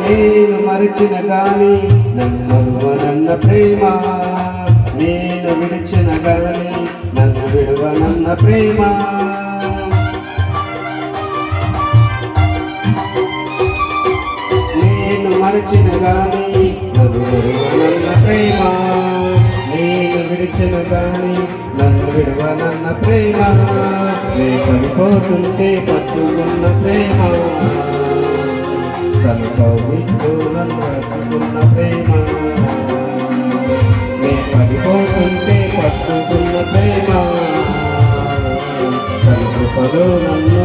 నేను మరిచిన గాని నన్ను మరువనన్న ప్రేమ, నేను విడిచిన గాని నన్ను విడువనన్న ప్రేమ. నేను మరిచిన గాని నన్ను మరువనన్న ప్రేమ, నేను విడిచిన గాని నన్ను విడువనన్న ప్రేమ. నే పడిపోతుంటే పట్టుకున్న ప్రేమ, తను కౌగిట్లో నన్ను పట్టుకున్న ప్రేమ. నే పడిపోతుంటే పట్టుకున్న ప్రేమ, తన కృపలో నన్ను